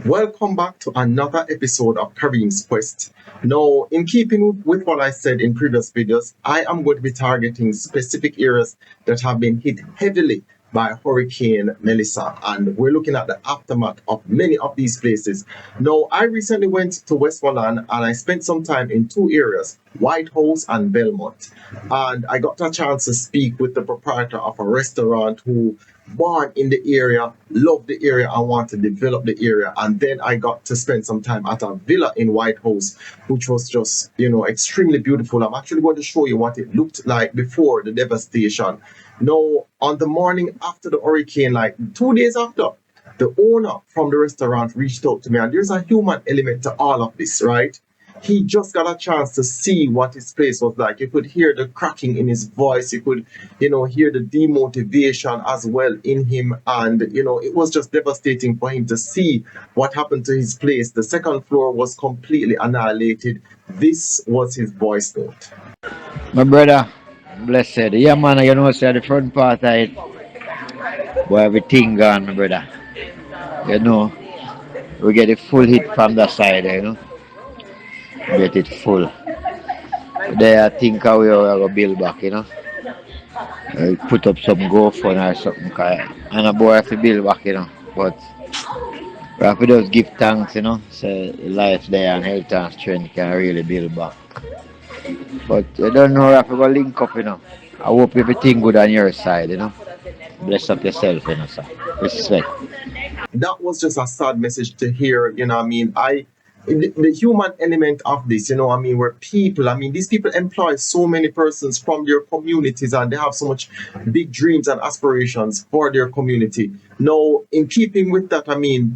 Welcome back to another episode of Kareem's Quest. Now, in keeping with what I said in previous videos, I am going to be targeting specific areas that have been hit heavily by Hurricane Melissa, and we're looking at the aftermath of many of these places. Now, I recently went to Westmoreland and I spent some time in two areas, Whitehouse and Belmont, and I got a chance to speak with the proprietor of a restaurant who born in the area, loved the area, and want to develop the area. And then I got to spend some time at a villa in Whitehouse, which was just, extremely beautiful. I'm actually going to show you what it looked like before the devastation. Now, on the morning after the hurricane, like 2 days after, the owner from the restaurant reached out to me, and there's a human element to all of this, right? He just got a chance to see what his place was like. You could hear the cracking in his voice. You could, hear the demotivation as well in him. And, it was just devastating for him to see what happened to his place. The second floor was completely annihilated. This was his voice note. My brother, blessed. Yeah, man, say the front part of it, where everything gone, my brother. We get a full hit from the side. Get it full. There, I think how we are going to build back. Put up some GoFund or something, and a boy have to build back. But we have to just give thanks. So life there and health and strength can really build back. But I don't know if we go link up. I hope everything good on your side. Bless up yourself, sir. Respect. That was just a sad message to hear. The human element of this, where people, these people employ so many persons from their communities, and they have so much big dreams and aspirations for their community. Now, in keeping with that,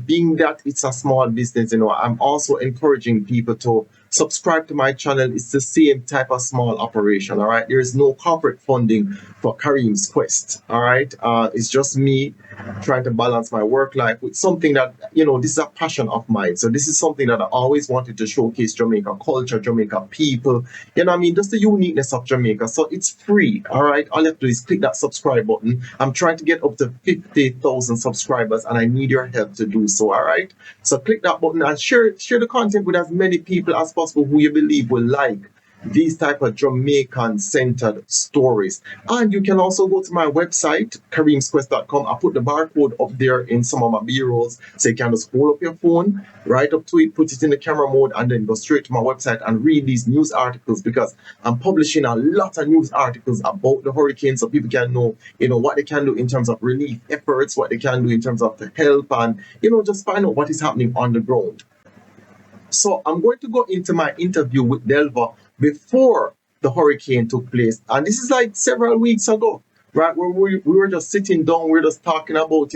being that it's a small business, I'm also encouraging people to subscribe to my channel. It's the same type of small operation. All right, there is no corporate funding for Kareem's Quest. All right, it's just me trying to balance my work life with something that, this is a passion of mine. So this is something that I always wanted to showcase: Jamaica culture, Jamaica people, just the uniqueness of Jamaica. So it's free. All right, all you have to do is click that subscribe button. I'm trying to get up to 50,000 subscribers, and I need your help to do so. All right, so click that button and share the content with as many people as possible who you believe will like these type of Jamaican centered stories. And you can also go to my website, kareemsquest.com. I put the barcode up there in some of my b-rolls, so you can just hold up your phone, right up to it, put it in the camera mode, and then go straight to my website and read these news articles, because I'm publishing a lot of news articles about the hurricane, so people can know, what they can do in terms of relief efforts, what they can do in terms of the help, and just find out what is happening on the ground. So I'm going to go into my interview with Delva before the hurricane took place. And this is like several weeks ago, right? Where we were just sitting down, we were just talking about,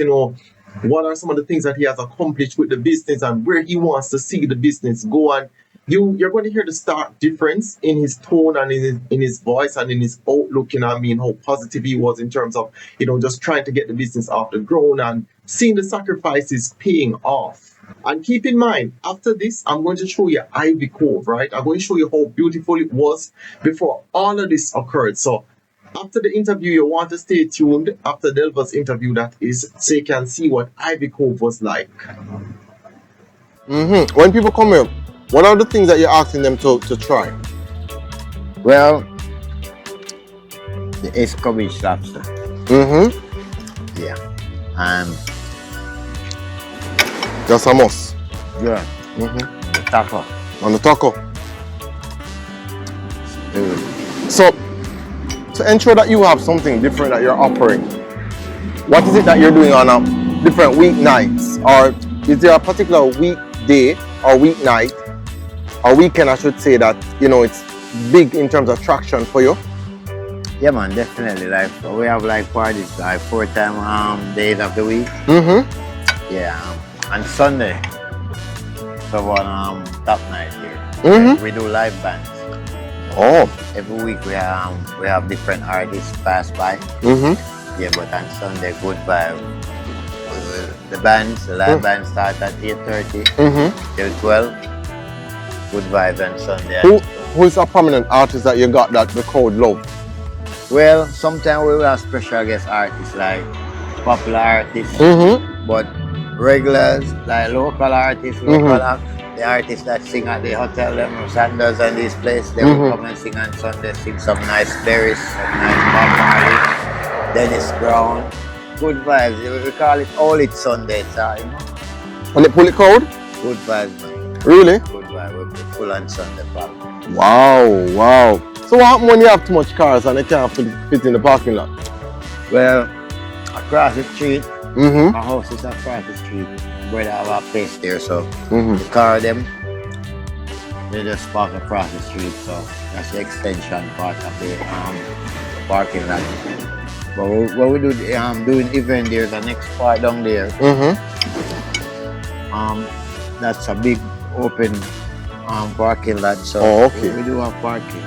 what are some of the things that he has accomplished with the business and where he wants to see the business go. And you're going to hear the stark difference in his tone and in his voice and in his outlook, how positive he was in terms of, just trying to get the business off the ground and seeing the sacrifices paying off. And keep in mind, after this, I'm going to show you Ivy Cove, right? I'm going to show you how beautiful it was before all of this occurred. So after the interview, you want to stay tuned after Delva's interview, that is, so you can see what Ivy Cove was like. When people come here, what are the things that you're asking them to try? Well, the escovitch lobster. Yeah. And just a must. yeah. The taco. On the taco. So, to ensure that you have something different that you're offering, what is it that you're doing on a different weeknights? Or is there a particular weekday or weeknight or weekend, I should say, that it's big in terms of traction for you? Yeah, man, definitely. Like, we have like parties like 4 days of the week. Yeah. And Sunday, so on top night here, we do live bands. Oh. Every week we have different artists pass by. Yeah, but on Sunday, good vibe. The live bands start at 8:30 till 12. Good vibe on Sunday. Who is a prominent artist that you got that the crowd love? Well, sometimes we will have special guest artists like popular artists, but regulars, like local artists, local Mm-hmm. act, the artists that sing at the hotel, them Sanders and this place, they will Mm-hmm. come and sing on Sunday, sing some nice berries, some nice Bob Marley, Dennis Brown. Good vibes. We call it All It Sunday, so, you know. And they pull it crowd? Good vibes, man. Really? Good vibe. We're full on Sunday, pal. Wow, wow. So what happens when you have too much cars and they can't fit in the parking lot? Well, across the street, Mm-hmm. my house is across the street. Brother have a place there, so Mm-hmm. the car them, they just park across the street, so that's the extension part of the parking lot. But when we do doing event there, the next part down there, Mm-hmm. that's a big open parking lot. So Oh, okay. we do have parking.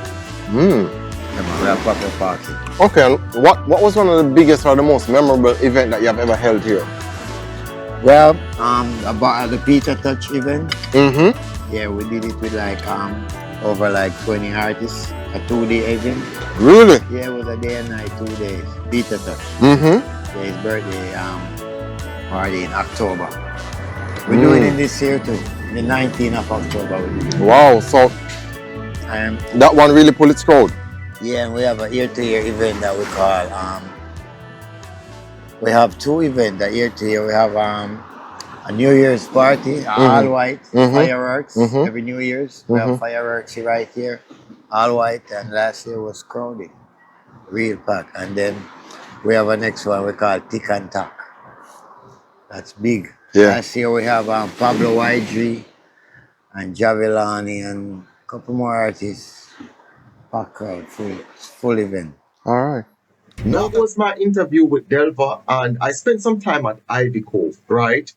Mm. Yeah, man, we have proper parking. Okay, and what was one of the biggest or the most memorable event that you have ever held here? Well, about the Peter Touch event, Mm-hmm. yeah, we did it with like over like 20 artists, a 2-day event. Really? Yeah, it was a day and night, 2 days. Peter Touch. Mm-hmm. Yeah, his birthday party in October. We're doing it this year too. The 19th of October. Wow, so that one really pulled its crowd. Yeah, and we have a year-to-year event that we call we have 2 events that year-to-year. We have a New Year's party, all white, fireworks every New Year's. We have fireworks right here, all white, and last year was crowded, real pack. And then we have a next one we call Tick and Tack. That's big. Yeah. Last year we have Pablo Ydri and Javelani and a couple more artists. Pack crowd, full event. All right. That was my interview with Delva, and I spent some time at Ivy Cove, right?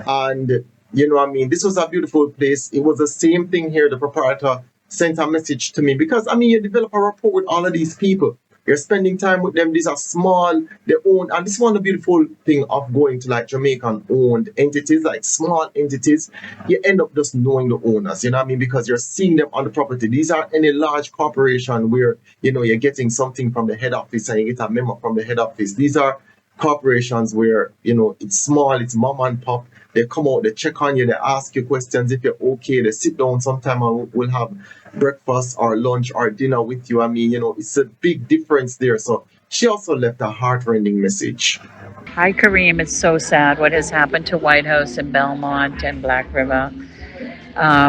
And you know, I mean, this was a beautiful place. It was the same thing here. The proprietor sent a message to me because I mean, you develop a rapport with all of these people. You're spending time with them. These are small, they own, and this is one of the beautiful thing of going to like Jamaican owned entities, like small entities. You end up just knowing the owners, you know what I mean? Because you're seeing them on the property. These are any large corporation where, you know, you're getting something from the head office and you get a memo from the head office. These are corporations where, you know, it's small, it's mom and pop. They come out, they check on you, they ask you questions if you're okay, they sit down sometime and we'll have breakfast or lunch or dinner with you. I mean, you know, it's a big difference there. So she also left a heartrending message. Hi, Kareem. It's so sad what has happened to Whitehouse and Belmont and Black River.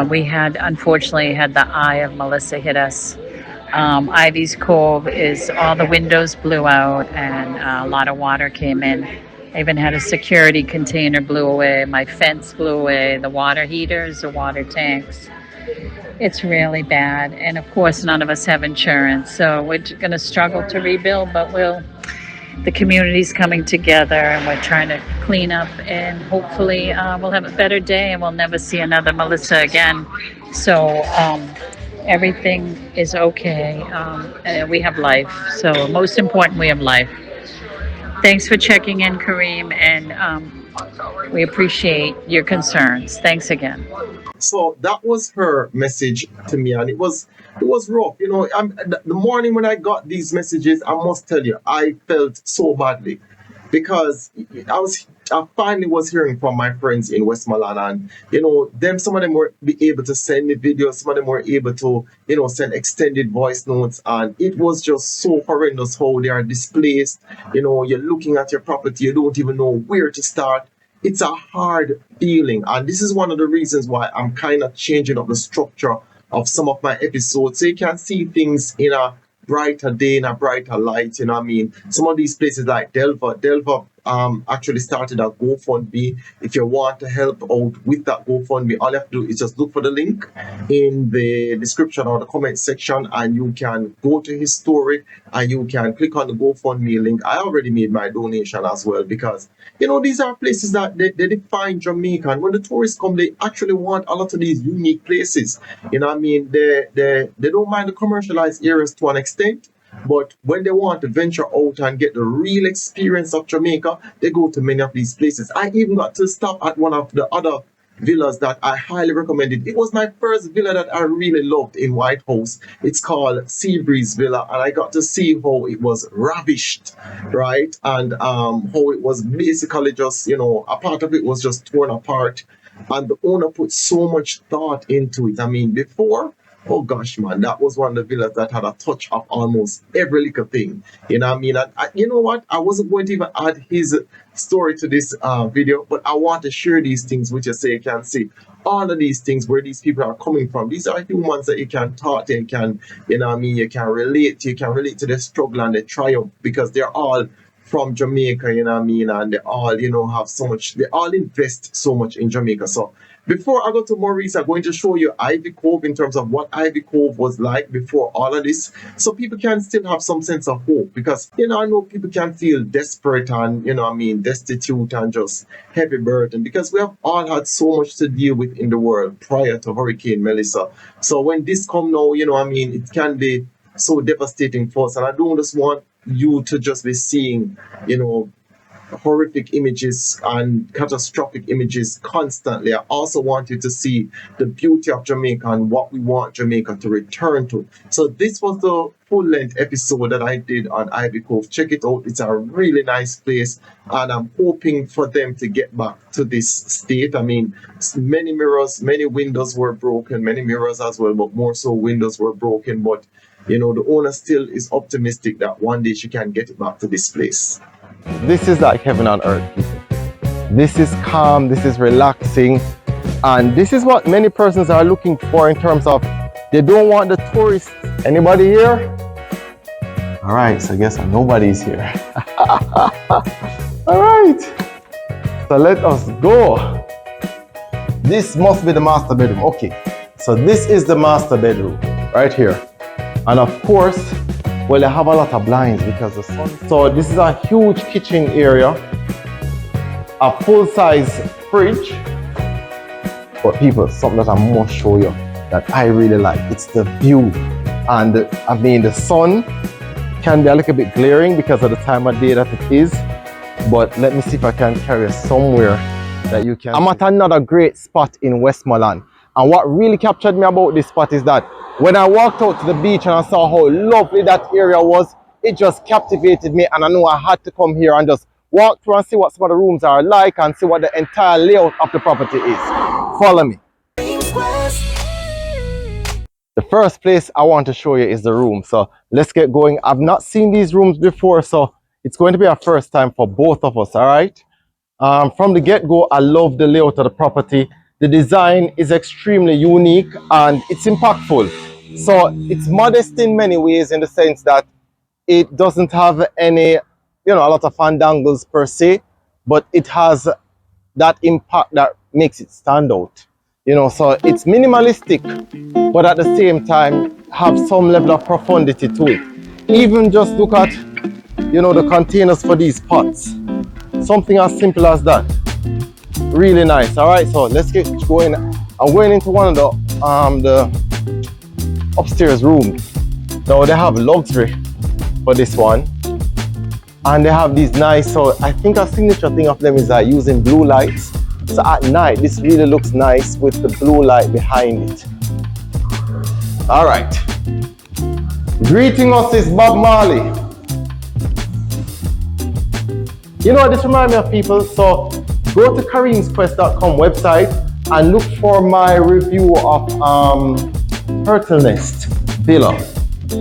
We had, unfortunately, had the eye of Melissa hit us. Ivy's Cove is all the windows blew out and a lot of water came in. I even had a security container blew away. My fence blew away. The water heaters, the water tanks. It's really bad. And of course, none of us have insurance. So we're going to struggle to rebuild, but the community's coming together and we're trying to clean up and hopefully we'll have a better day and we'll never see another Melissa again. So everything is okay. We have life. So most important, we have life. Thanks for checking in, Kareem, and we appreciate your concerns. Thanks again. So that was her message to me, and it was rough. You know, the morning when I got these messages, I must tell you, I felt so badly because I finally was hearing from my friends in Westmoreland, and you know, some of them were be able to send me videos, some of them were able to, you know, send extended voice notes, and it was just so horrendous how they are displaced. You know, you're looking at your property, you don't even know where to start. It's a hard feeling, and this is one of the reasons why I'm kind of changing up the structure of some of my episodes so you can see things in a brighter day, in a brighter light. You know what I mean? Some of these places like Delva actually started a GoFundMe. If you want to help out with that GoFundMe, all you have to do is just look for the link in the description or the comment section, and you can go to his story and you can click on the GoFundMe link. I already made my donation as well because, you know, these are places that they define Jamaica, and when the tourists come, they actually want a lot of these unique places. You know what I mean? They don't mind the commercialized areas to an extent, but when they want to venture out and get the real experience of Jamaica, they go to many of these places. I even got to stop at one of the other villas that I highly recommended. It was my first villa that I really loved in Whitehouse. It's called Seabreeze Villa, and I got to see how it was ravished, right? And how it was basically just, a part of it was just torn apart. And the owner put so much thought into it. I mean, before, oh gosh, man, that was one of the villas that had a touch of almost every little thing. You know what I mean? You know what? I wasn't going to even add his story to this video, but I want to share these things with you so you can see all of these things where these people are coming from. These are humans that you can talk to and can, you know what I mean, you can relate to. You can relate to the struggle and the triumph because they're all from Jamaica, you know what I mean, and they all, have so much, they all invest so much in Jamaica. So before I go to Maurice, I'm going to show you Ivy Cove in terms of what Ivy Cove was like before all of this, so people can still have some sense of hope. Because, I know people can feel desperate and, destitute and just heavy burden because we have all had so much to deal with in the world prior to Hurricane Melissa. So when this come now, it can be so devastating for us. And I don't just want you to just be seeing, horrific images and catastrophic images constantly. I also want you to see the beauty of Jamaica and what we want Jamaica to return to. So this was the full-length episode that I did on Ivy Cove. Check it out. It's a really nice place, and I'm hoping for them to get back to this state. I mean, many mirrors, many windows were broken, many mirrors as well, but more so windows were broken. But the owner still is optimistic that one day she can get it back to this place. This is like heaven on earth, people. This is calm, this is relaxing, and this is what many persons are looking for in terms of they don't want the tourists. Anybody here? All right, so I guess nobody's here. All right, so let us go. This must be the master bedroom. Okay, so this is the master bedroom right here, and of course, well, they have a lot of blinds because the sun. So this is a huge kitchen area, a full-size fridge. But people, something that I must show you that I really like, it's the view. And I mean, the sun can be a little bit glaring because of the time of day that it is. But let me see if I can carry you somewhere that you can. I'm at another great spot in Westmoreland. And what really captured me about this spot is that when I walked out to the beach and I saw how lovely that area was, it just captivated me, and I knew I had to come here and just walk through and see what some of the rooms are like and see what the entire layout of the property is. Follow me. The first place I want to show you is the room. So let's get going. I've not seen these rooms before, so it's going to be a first time for both of us, all right? From the get-go, I love the layout of the property. The design is extremely unique and it's impactful. So it's modest in many ways in the sense that it doesn't have any, a lot of fandangles per se, but it has that impact that makes it stand out. So it's minimalistic, but at the same time have some level of profundity to it. Even just look at, the containers for these pots. Something as simple as that. Really nice. All right, so let's get going. I'm going into one of the upstairs rooms. Now they have luxury for this one, and they have these nice. So I think a signature thing of them is using blue lights. So at night, this really looks nice with the blue light behind it. All right. Greeting us is Bob Marley. You know what this reminds me of, people? So go to kareemsquest.com website and look for my review of Turtle Nest Villa.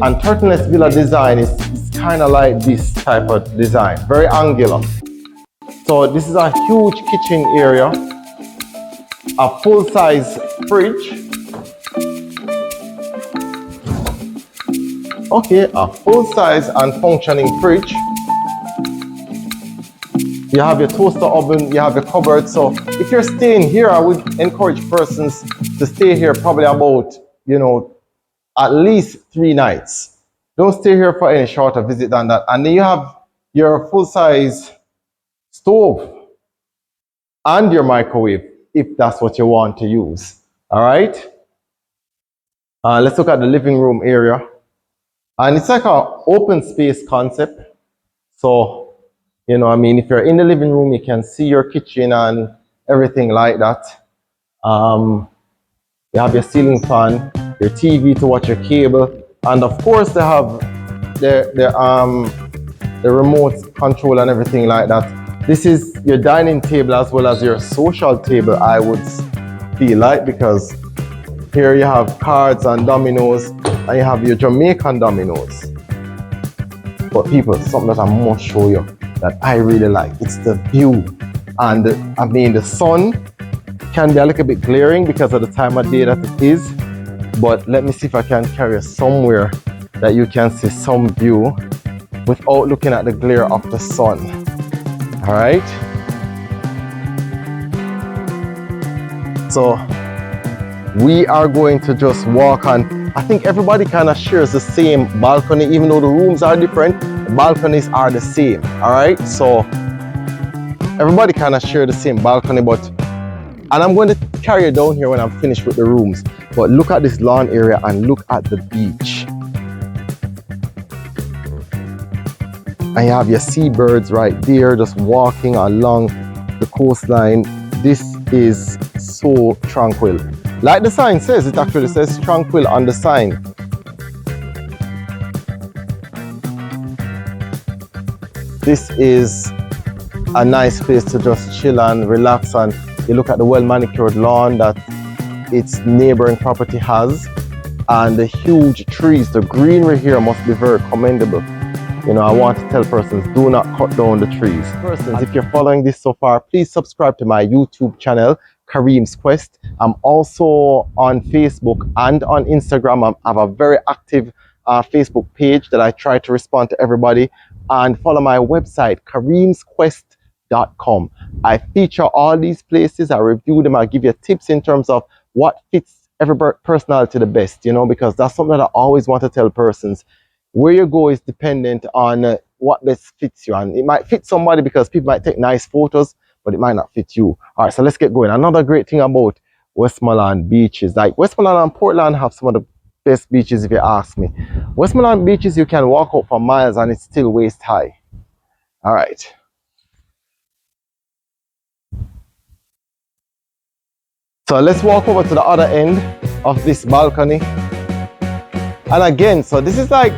And Turtle Nest Villa design is kind of like this type of design, very angular. So this is a huge kitchen area, a full-size fridge. Okay, a full-size and functioning fridge. You have your toaster oven, you have your cupboard. So if you're staying here, I would encourage persons to stay here probably about, at least 3 nights. Don't stay here for any shorter visit than that. And then you have your full-size stove and your microwave, if that's what you want to use. All right. Let's look at the living room area. And it's like an open space concept. So, if you're in the living room, you can see your kitchen and everything like that. You have your ceiling fan, your TV to watch your cable, and of course they have the remote control and everything like that. This is your dining table as well as your social table, I would feel like, because here you have cards and dominoes, and you have your Jamaican dominoes. But people, something that I must show you that I really like, it's the view. And I mean, the sun can be a little bit glaring because of the time of day that it is, but let me see if I can carry you somewhere that you can see some view without looking at the glare of the sun. All right, so we are going to just walk on. I think everybody kind of shares the same balcony, even though the rooms are different, the balconies are the same. All right, so everybody kind of share the same balcony, and I'm going to carry you down here when I'm finished with the rooms. But look at this lawn area and look at the beach. And you have your seabirds right there just walking along the coastline. This is so tranquil. Like the sign says, it actually says tranquil on the sign. This is a nice place to just chill and relax, and you look at the well manicured lawn that its neighboring property has, and the huge trees. The greenery here must be very commendable. You know, I want to tell persons, do not cut down the trees. Persons, if you're following this so far, please subscribe to my YouTube channel, Kareem's Quest. I'm also on Facebook and on Instagram. I have a very active Facebook page that I try to respond to everybody. And follow my website, kareemsquest.com. I feature all these places, I review them, I give you tips in terms of what fits every personality the best, you know, because that's something that I always want to tell persons. Where you go is dependent on what best fits you, and it might fit somebody because people might take nice photos, but it might not fit you. All right, so let's get going. Another great thing about Westmoreland beaches, like Westmoreland and Portland have some of the best beaches if you ask me. Westmoreland beaches, you can walk out for miles and it's still waist high. All right. So let's walk over to the other end of this balcony. And again, so this is like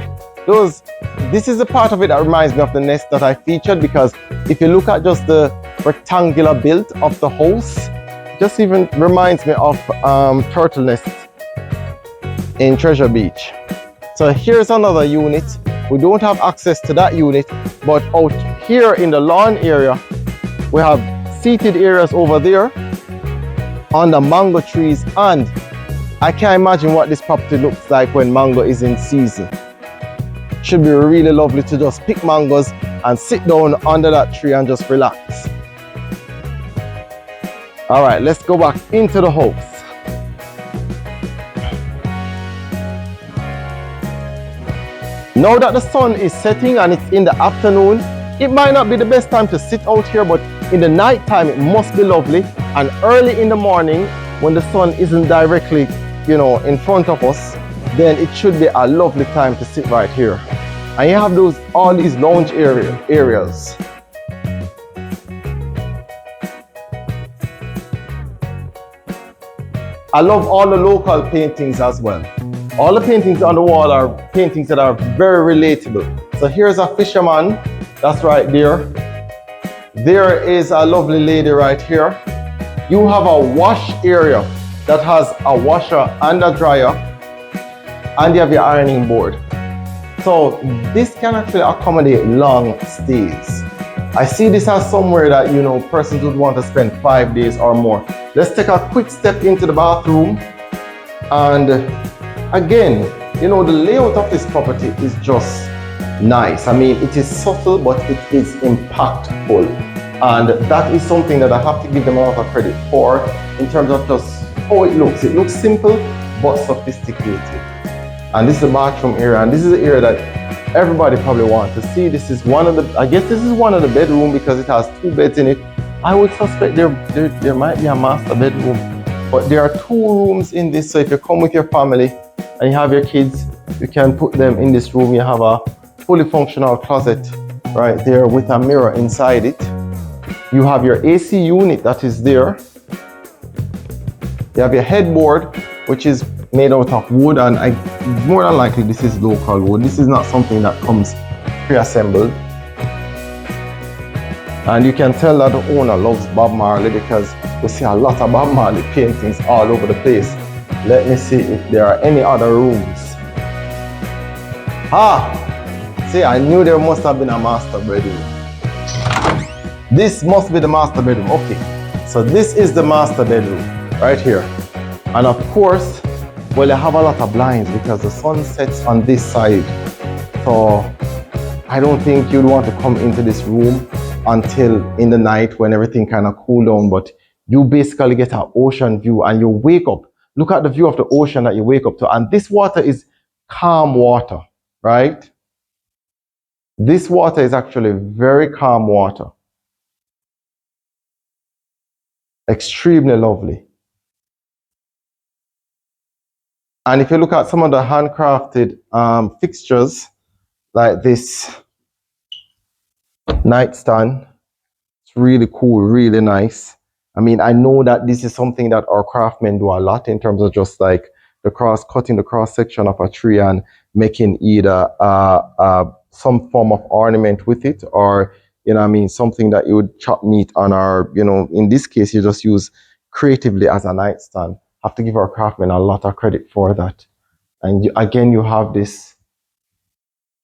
this is a part of it that reminds me of the nest that I featured, because if you look at just the rectangular build of the house, just even reminds me of turtle nests in Treasure Beach. So here's another unit. We don't have access to that unit, but out here in the lawn area, we have seated areas over there under mango trees, and I can't imagine what this property looks like when mango is in season. Should be really lovely to just pick mangoes and sit down under that tree and just relax. All right, let's go back into the house. Now that the sun is setting and it's in the afternoon, it might not be the best time to sit out here, but in the night time it must be lovely, and early in the morning when the sun isn't directly, you know, in front of us, then it should be a lovely time to sit right here. And you have all these lounge areas. I love all the local paintings as well. All the paintings on the wall are paintings that are very relatable. So here's a fisherman, that's right there. There is a lovely lady right here. You have a wash area that has a washer and a dryer, and you have your ironing board. So this can actually accommodate long stays. I see this as somewhere that, you know, persons would want to spend 5 days or more. Let's take a quick step into the bathroom. And again, you know, the layout of this property is just nice. I mean, it is subtle, but it is impactful. And that is something that I have to give them a lot of credit for in terms of just how it looks. It looks simple, but sophisticated. And this is the bathroom area, and this is the area that everybody probably wants to see. This is one of the, I guess this is one of the bedroom because it has 2 beds in it. I would suspect there might be a master bedroom, but there are 2 rooms in this. So if you come with your family and you have your kids, you can put them in this room. You have a fully functional closet right there with a mirror inside it. You have your AC unit that is there. You have your headboard, which is made out of wood, and more than likely this is local wood. This is not something that comes pre-assembled. And you can tell that the owner loves Bob Marley because we see a lot of Bob Marley paintings all over the place. Let me see if there are any other rooms. See, I knew there must have been a master bedroom. This must be the master bedroom. Okay, so this is the master bedroom right here. And of course, well, they have a lot of blinds because the sun sets on this side. So I don't think you'd want to come into this room until in the night when everything kind of cool down, but you basically get an ocean view and you wake up. Look at the view of the ocean that you wake up to. And this water is calm water, right? This water is actually very calm water. Extremely lovely. And if you look at some of the handcrafted fixtures, like this nightstand, it's really cool, really nice. I mean, I know that this is something that our craftsmen do a lot in terms of just like cutting the cross section of a tree and making either some form of ornament with it, or, you know what I mean, something that you would chop meat on, or, you know, in this case, you just use creatively as a nightstand. Have to give our craftsmen a lot of credit for that. And again, you have this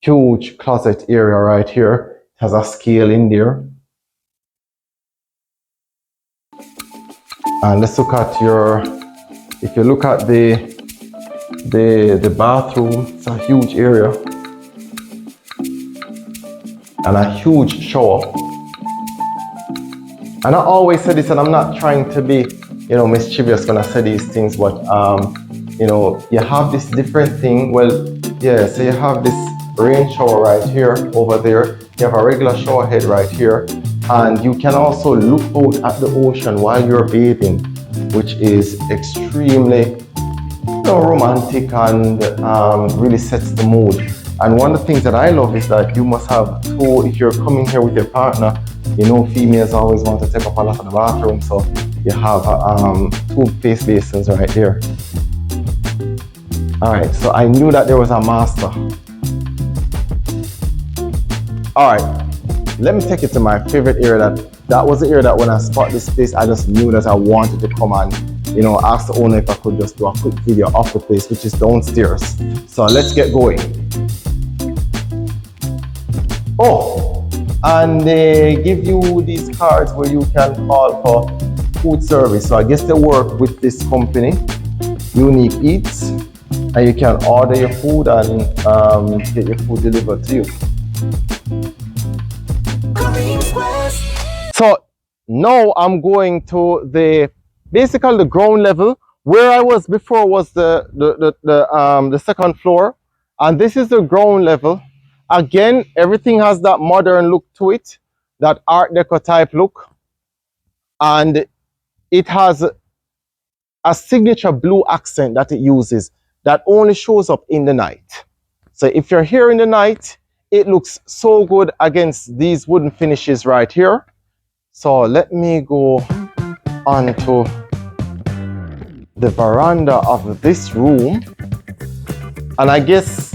huge closet area right here. It has a scale in there. And let's look at if you look at the bathroom, it's a huge area. And a huge shower. And I always say this, and I'm not trying to be, you know, mischievous when I say these things, but you know, you have this different thing. Well, yeah, so you have this rain shower right here, over there. You have a regular shower head right here. And you can also look out at the ocean while you're bathing, which is extremely, you know, romantic and really sets the mood. And one of the things that I love is that you must have two, if you're coming here with your partner, you know, females always want to take up a lot of the bathroom, so you have two face basins right there. All right, so I knew that there was a master. All right, let me take you to my favorite area. That was the area that when I spot this place, I just knew that I wanted to come and, you know, ask the owner if I could just do a quick video of the place, which is downstairs. So let's get going. Oh, and they give you these cards where you can call for food service. So I guess they work with this company, Unique Eats, and you can order your food and get your food delivered to you. So now I'm going to basically the ground level. Where I was before was the second floor, and this is the ground level. Again, everything has that modern look to it, that Art Deco type look, and it has a signature blue accent that it uses that only shows up in the night. So if you're here in the night, it looks so good against these wooden finishes right here. So let me go onto the veranda of this room, and I guess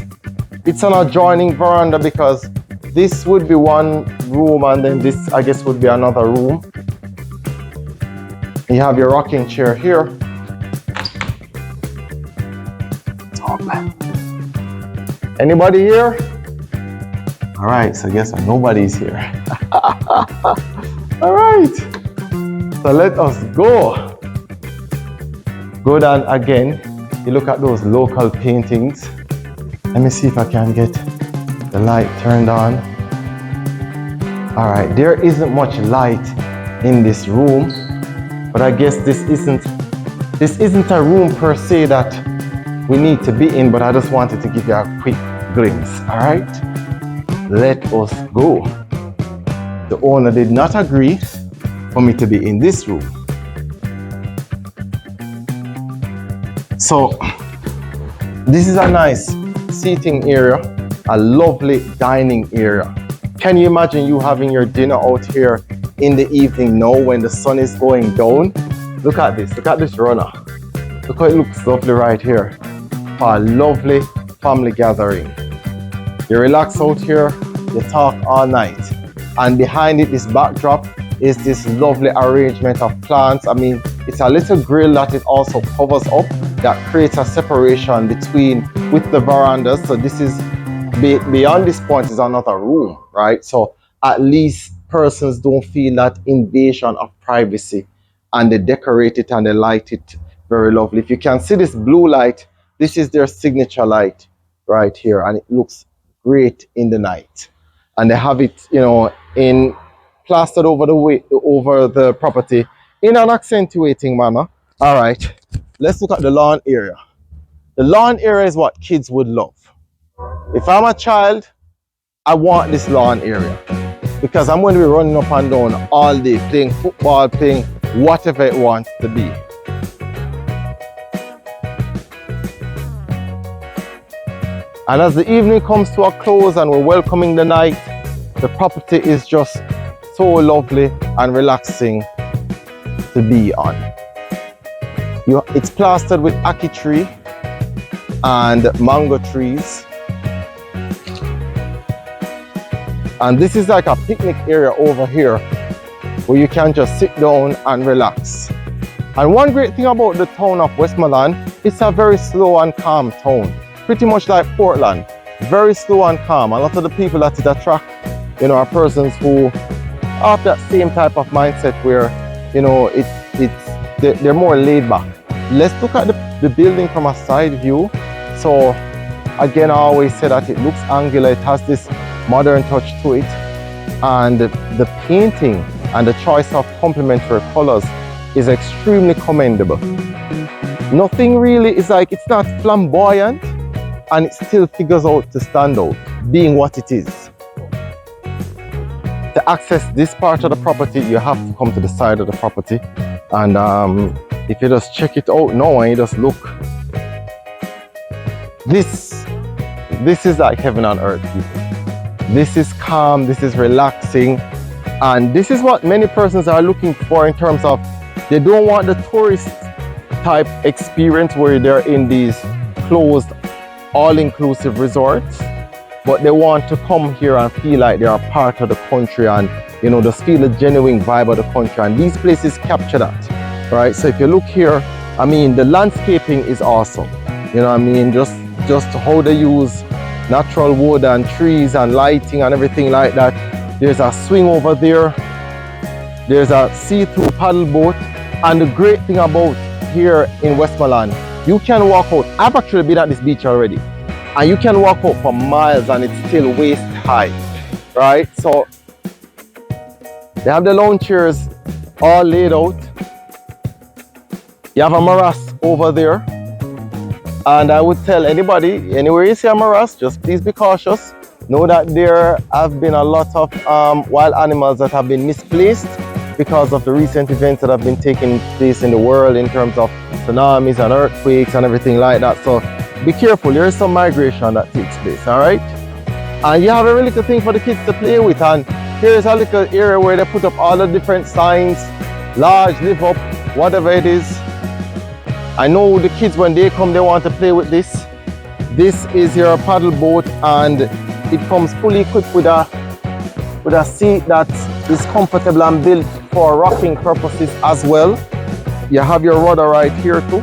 it's an adjoining veranda because this would be one room and then this, I guess, would be another room. You have your rocking chair here. Anybody here? All right, so I guess nobody's here. All right, so let us go. Good, and again, you look at those local paintings. Let me see if I can get the light turned on. All right, there isn't much light in this room, but I guess this isn't a room per se that we need to be in, but I just wanted to give you a quick glimpse. All right, let us go. The owner did not agree for me to be in this room. So this is a nice seating area, a lovely dining area. Can you imagine you having your dinner out here in the evening now when the sun is going down? Look at this runner. Look how it looks lovely right here for a lovely family gathering. You relax out here, you talk all night. And behind it, this backdrop is this lovely arrangement of plants. I mean, it's a little grill that it also covers up that creates a separation between with the verandas. So this is beyond this point is another room, right? So at least persons don't feel that invasion of privacy, and they decorate it and they light it very lovely. If you can see this blue light, this is their signature light right here, and it looks great in the night. And they have it, you know, in plastered over the property in an accentuating manner. All right, let's look at the lawn area. The lawn area is what kids would love. If I'm a child, I want this lawn area because I'm going to be running up and down all day playing football, playing whatever it wants to be. And as the evening comes to a close and we're welcoming the night, the property is just so lovely and relaxing to be on. It's plastered with ackee tree and mango trees. And this is like a picnic area over here where you can just sit down and relax. And one great thing about the town of Westmoreland, it's a very slow and calm town. Pretty much like Portland, very slow and calm. A lot of the people that it attract, you know, are persons who have that same type of mindset where, you know, they're more laid back. Let's look at the building from a side view. So again, I always say that it looks angular. It has this modern touch to it, and the painting and the choice of complementary colors is extremely commendable. Nothing really is like, it's not flamboyant, and it still figures out to stand out, being what it is. To access this part of the property, you have to come to the side of the property. And if you just check it out now and you just look, this is like heaven on earth, people. This is calm, this is relaxing, and this is what many persons are looking for in terms of, they don't want the tourist type experience where they're in these closed all-inclusive resorts, but they want to come here and feel like they are part of the country and, you know, just feel the genuine vibe of the country, and these places capture that, right? So if you look here, I mean, the landscaping is awesome, you know what I mean, just how they use natural wood and trees and lighting and everything like that. There's a swing over there, there's a see-through paddle boat, and the great thing about here in Westmoreland, you can walk out. I've actually been at this beach already, and you can walk out for miles and it's still waist high, right? So they have the lawn chairs all laid out. You have a morass over there, and I would tell anybody, anywhere you see a morass, just please be cautious. Know that there have been a lot of wild animals that have been misplaced because of the recent events that have been taking place in the world in terms of tsunamis and earthquakes and everything like that. So be careful, there is some migration that takes place, all right? And you have a really good thing for the kids to play with, and here's a little area where they put up all the different signs, large, live up, whatever it is. I know the kids, when they come, they want to play with this. This is your paddle boat, and it comes fully equipped with a seat that is comfortable and built for rocking purposes as well. You have your rudder right here too.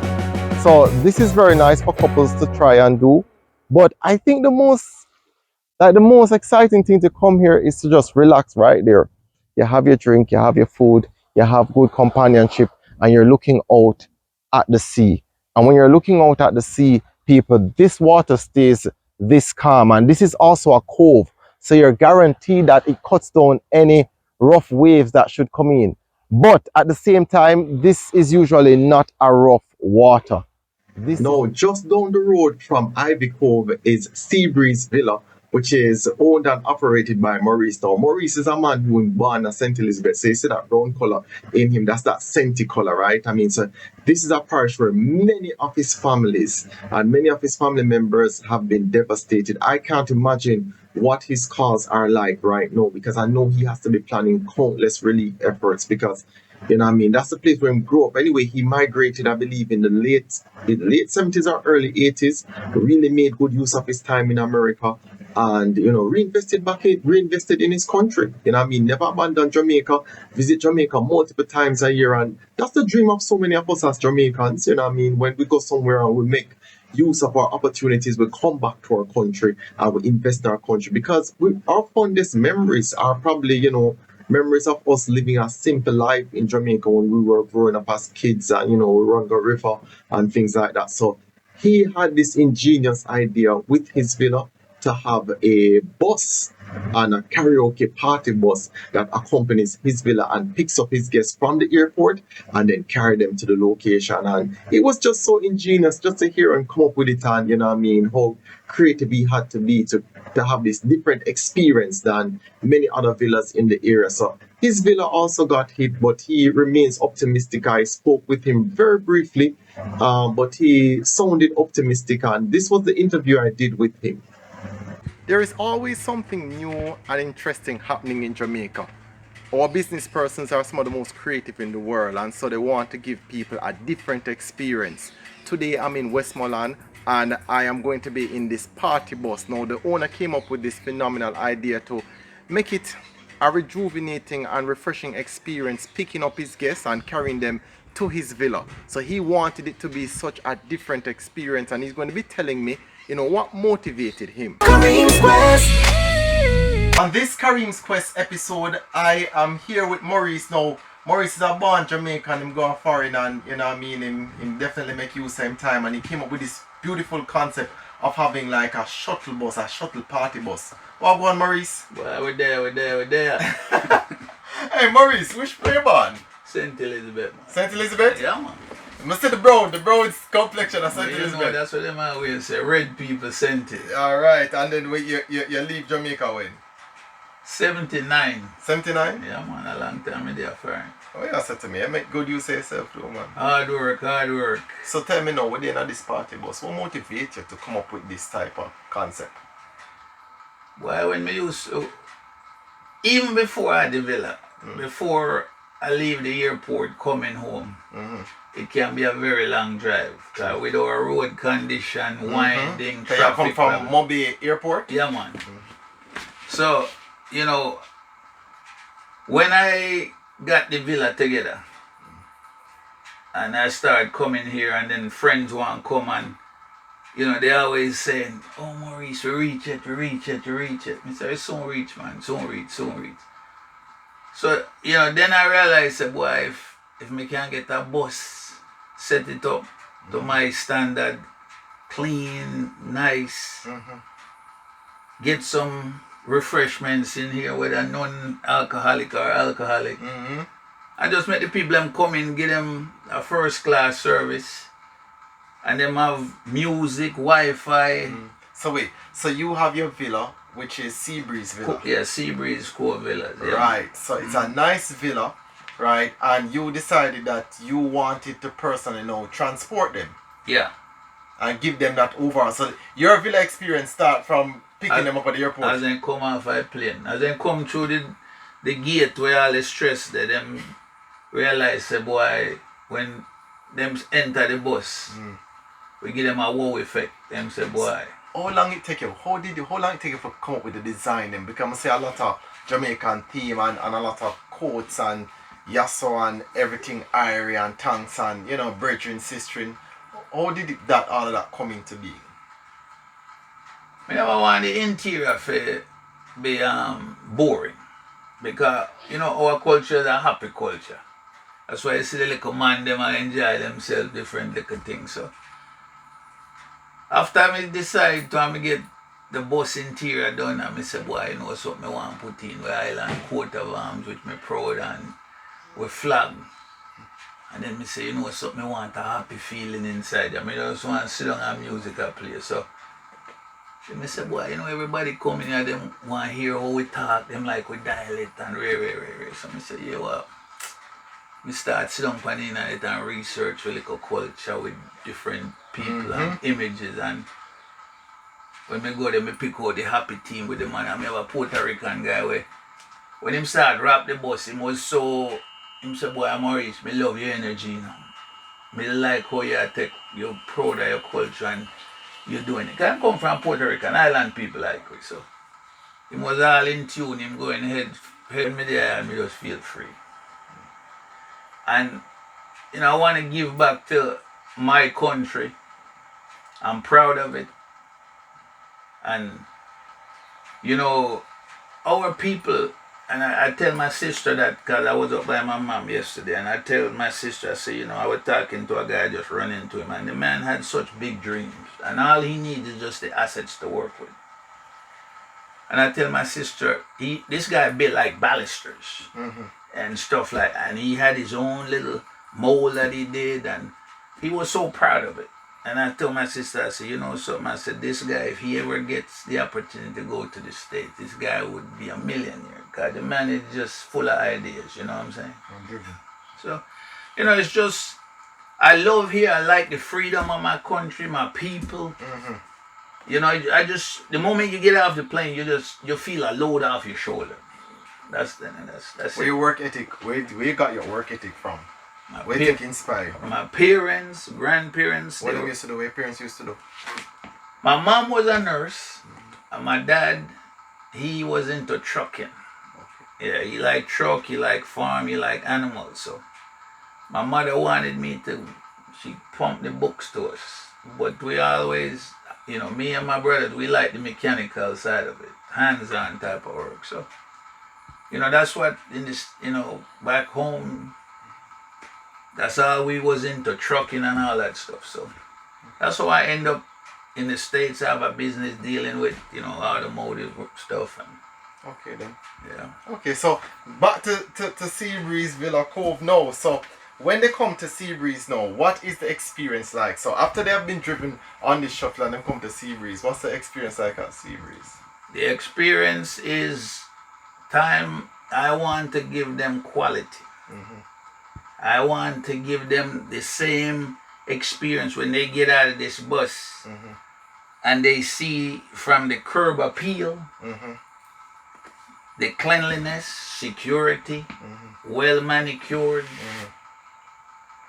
So this is very nice for couples to try and do. But I think the most exciting thing to come here is to just relax right there. You have your drink, you have your food, you have good companionship, and you're looking out at the sea. And when you're looking out at the sea, people, this water stays this calm, and this is also a cove, so you're guaranteed that it cuts down any rough waves that should come in. But at the same time, this is usually not a rough water. No, just down the road from Ivy Cove is Seabreeze Villa, which is owned and operated by Maurice. Now, Maurice is a man who was born at St. Elizabeth, so you see that brown color in him, that's that Senti color, right? I mean, so this is a parish where many of his families and many of his family members have been devastated. I can't imagine what his cause are like right now, because I know he has to be planning countless relief efforts, because You know what I mean? That's the place where he grew up. Anyway, he migrated, I believe, in the late 70s or early 80s. Really made good use of his time in America, and reinvested in his country. You know what I mean? Never abandoned Jamaica. Visit Jamaica multiple times a year, and that's the dream of so many of us as Jamaicans. You know what I mean? When we go somewhere and we make use of our opportunities, we come back to our country and we invest in our country, because our fondest memories are probably, memories of us living a simple life in Jamaica when we were growing up as kids, and we run the river and things like that. So he had this ingenious idea with his villa to have a bus, and a karaoke party bus that accompanies his villa and picks up his guests from the airport and then carry them to the location. And it was just so ingenious just to hear and come up with it, and you know what I mean, how creative he had to be to have this different experience than many other villas in the area. So his villa also got hit, but he remains optimistic. I spoke with him very briefly, but he sounded optimistic, and this was the interview I did with him. There is always something new and interesting happening in Jamaica. Our business persons are some of the most creative in the world, and so they want to give people a different experience. Today I'm in Westmoreland, and I am going to be in this party bus. Now the owner came up with this phenomenal idea to make it a rejuvenating and refreshing experience, picking up his guests and carrying them to his villa. So he wanted it to be such a different experience, and he's going to be telling me what motivated him. Kareem's Quest. On this Kareem's Quest episode, I am here with Maurice. Now, Maurice is a born Jamaican, him going foreign, and you know what I mean, him definitely make use of him time, and he came up with this beautiful concept of having like a shuttle bus, a shuttle party bus. What going, Maurice? Well, we're there. Hey Maurice, which play born? St. Elizabeth, man. St. Elizabeth? Yeah, man. I see the brown's complexion of St. Elizabeth. That's what them always say. Red people sent it. Alright, and then you leave Jamaica when? 79. 79? Yeah, man, a long time in there for it. Oh, yeah, said to me, I make good use of yourself too, man. Hard work. So tell me now, within this party bus, what motivates you to come up with this type of concept? Well, when me used to, even before I had the villa, before I leave the airport coming home, it can be a very long drive. With our road condition, winding, Can traffic. you come from Mobile Airport? Yeah, man. So, when I got the villa together, and I started coming here, and then friends want to come, and they always saying, "Oh, Maurice, we reach it." I say, "Soon reach, man, soon reach." So, then I realized, boy, if me can get a bus, set it up to my standard, clean, nice, get some refreshments in here, whether non-alcoholic or alcoholic. I just make the people them come in, give them a first class service, and them have music, Wi-Fi. So wait, so you have your villa, which is Seabreeze Villa. Yeah, Seabreeze Core Villas. Yeah. Right, so it's a nice villa, right? And you decided that you wanted to personally transport them. Yeah. And give them that overall. So your villa experience start from picking them up at the airport. As they come off a plane. As they come through the gate where all the stress there, them realize, say, boy, when them enter the bus, we give them a wow effect. Them say, boy. How long it take you? How long it take you to come up with the design them? Because I say a lot of Jamaican theme and a lot of coats and yasso and everything, irie and tanks and brethren, sistering. How did all of that come into being? I never want the interior to be boring, because our culture is a happy culture. That's why you see the little man them enjoy themselves different little things. So after I decide to get the bus interior done, I say, boy, something I want to put in with island coat of arms, which me proud, and with flag. And then I say, something I want a happy feeling inside. I just want to sit down and music and play. So I say, boy, everybody coming here, them want to hear how we talk, them like we dialect and rare. So I say, yeah, well, we start sit down on the internet and research a little culture with different people and images. And when I go there, I pick out the happy team with the man. I have a Puerto Rican guy where when him start rap the bus, he was so him say, boy, Maurice, me love your energy, you know. Me like how you take, you're proud of your culture and you're doing it. I come from Puerto Rican island people like we, so him was all in tune, him going head me there and me just feel free. And you know, I want to give back to my country. I'm proud of it. And you know, our people, and I tell my sister that because I was up by my mom yesterday, and I tell my sister, I say, you know, I was talking to a guy, just run into him, and the man had such big dreams, and all he needs is just the assets to work with. And I tell my sister, this guy built like balusters and stuff like, and he had his own little mold that he did, and he was so proud of it. And I told my sister, I said, you know something, I said, this guy, if he ever gets the opportunity to go to the States, this guy would be a millionaire, because the man is just full of ideas, you know what I'm saying? So, you know, it's just, I love here, I like the freedom of my country, my people. You know, I just, the moment you get off the plane, you feel a load off your shoulder. That's Where your work ethic, where you got your work ethic from? Where did it inspire? My parents, grandparents. What used to do? What your parents used to do? My mom was a nurse, and my dad, he was into trucking. Yeah, he liked truck, he liked farm, he liked animals. So my mother wanted me to, she pumped the books to us. But we always, you know, me and my brothers, we like the mechanical side of it, hands-on type of work. So, you know, that's what in this, you know, back home, that's all we was into, trucking and all that stuff. So that's how I end up in the States. I have a business dealing with, you know, automotive stuff. And okay then. Yeah. Okay, so back to Seabreeze Villa Cove now. So when they come to Seabreeze now, what is the experience like? So after they have been driven on the shuttle and they come to Seabreeze, what's the experience like at Seabreeze? The experience is time. I want to give them quality. I want to give them the same experience when they get out of this bus and they see from the curb appeal, the cleanliness, security, well manicured.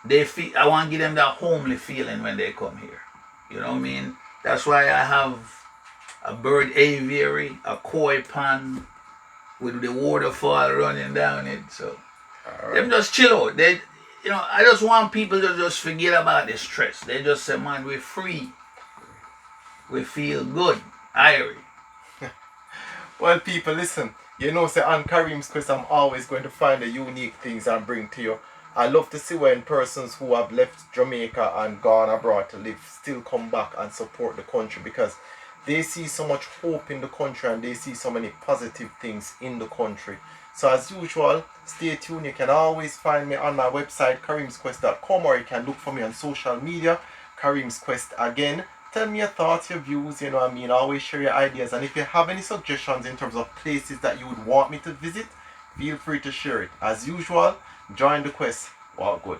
They feel, I want to give them that homely feeling when they come here. You know what I mean? That's why I have a bird aviary, a koi pond with the waterfall running down it. So them just chill out. They, you know, I just want people to just forget about the stress. They just say, man, we're free. We feel good. Irie. Well, people, listen. You know, say on Kareem's Quest, I'm always going to find the unique things and bring to you. I love to see when persons who have left Jamaica and gone abroad to live still come back and support the country, because they see so much hope in the country and they see so many positive things in the country. So as usual, stay tuned. You can always find me on my website, kareemsquest.com, or you can look for me on social media, Kareem's Quest again. Tell me your thoughts, your views, you know what I mean. Always share your ideas. And if you have any suggestions in terms of places that you would want me to visit, feel free to share it. As usual, join the quest. Walk good.